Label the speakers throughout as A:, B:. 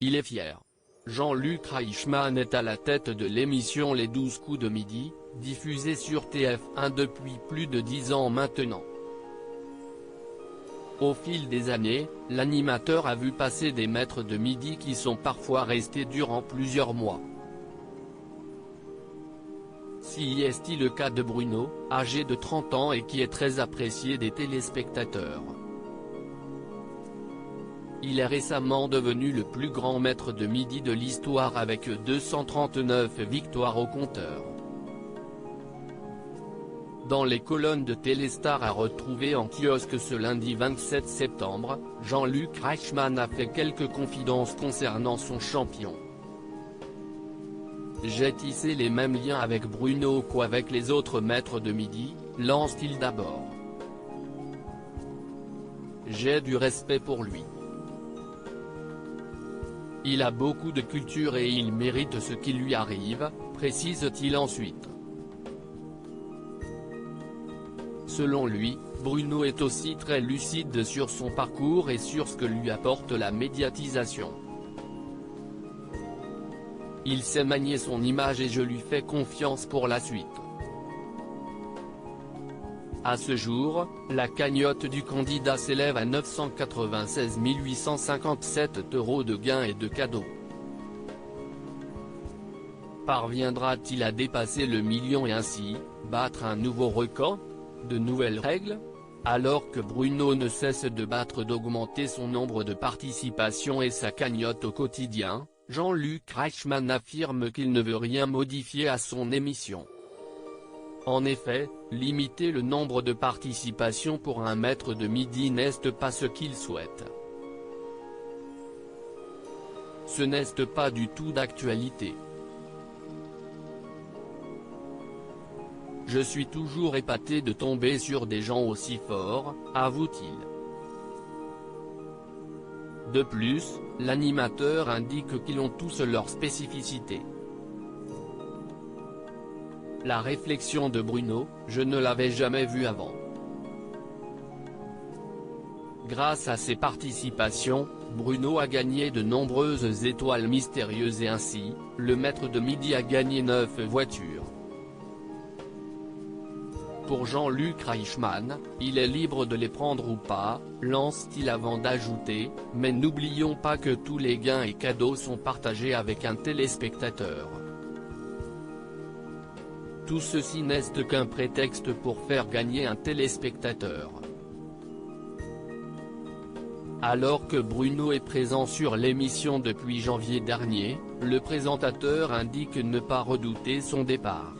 A: Il est fier. Jean-Luc Reichmann est à la tête de l'émission Les 12 coups de midi, diffusée sur TF1 depuis plus de 10 ans maintenant. Au fil des années, l'animateur a vu passer des maîtres de midi qui sont parfois restés durant plusieurs mois. Si est-il le cas de Bruno, âgé de 30 ans et qui est très apprécié des téléspectateurs. Il est récemment devenu le plus grand maître de midi de l'histoire avec 239 victoires au compteur. Dans les colonnes de Téléstar à retrouver en kiosque ce lundi 27 septembre, Jean-Luc Reichmann a fait quelques confidences concernant son champion. J'ai tissé les mêmes liens avec Bruno qu'avec les autres maîtres de midi, lance-t-il d'abord. J'ai du respect pour lui. Il a beaucoup de culture et il mérite ce qui lui arrive, précise-t-il ensuite. Selon lui, Bruno est aussi très lucide sur son parcours et sur ce que lui apporte la médiatisation. Il sait manier son image et je lui fais confiance pour la suite. À ce jour, la cagnotte du candidat s'élève à 996 857 € de gains et de cadeaux. Parviendra-t-il à dépasser le million et ainsi, battre un nouveau record? De nouvelles règles? Alors que Bruno ne cesse d'augmenter son nombre de participations et sa cagnotte au quotidien, Jean-Luc Reichmann affirme qu'il ne veut rien modifier à son émission. En effet, limiter le nombre de participations pour un maître de midi n'est pas ce qu'il souhaite. Ce n'est pas du tout d'actualité. Je suis toujours épaté de tomber sur des gens aussi forts, avoue-t-il. De plus, l'animateur indique qu'ils ont tous leurs spécificités. La réflexion de Bruno, je ne l'avais jamais vue avant. Grâce à ses participations, Bruno a gagné de nombreuses étoiles mystérieuses et ainsi, le maître de midi a gagné 9 voitures. Pour Jean-Luc Reichmann, il est libre de les prendre ou pas, lance-t-il avant d'ajouter, mais n'oublions pas que tous les gains et cadeaux sont partagés avec un téléspectateur. Tout ceci n'est qu'un prétexte pour faire gagner un téléspectateur. Alors que Bruno est présent sur l'émission depuis janvier dernier, le présentateur indique ne pas redouter son départ.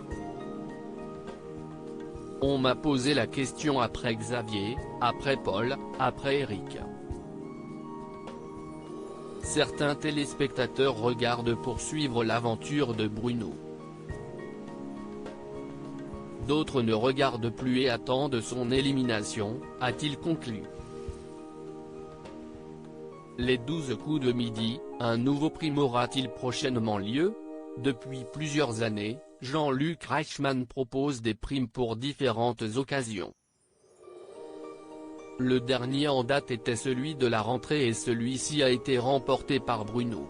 A: On m'a posé la question après Xavier, après Paul, après Eric. Certains téléspectateurs regardent pour suivre l'aventure de Bruno. D'autres ne regardent plus et attendent son élimination, a-t-il conclu. Les 12 coups de midi, un nouveau prime aura-t-il prochainement lieu? Depuis plusieurs années, Jean-Luc Reichmann propose des primes pour différentes occasions. Le dernier en date était celui de la rentrée et celui-ci a été remporté par Bruno.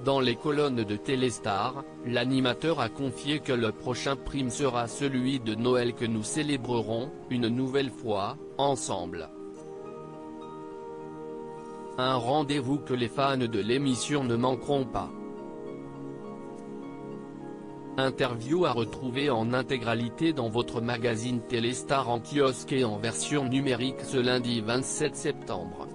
A: Dans les colonnes de Téléstar, l'animateur a confié que le prochain prime sera celui de Noël que nous célébrerons, une nouvelle fois, ensemble. Un rendez-vous que les fans de l'émission ne manqueront pas. Interview à retrouver en intégralité dans votre magazine Téléstar en kiosque et en version numérique ce lundi 27 septembre.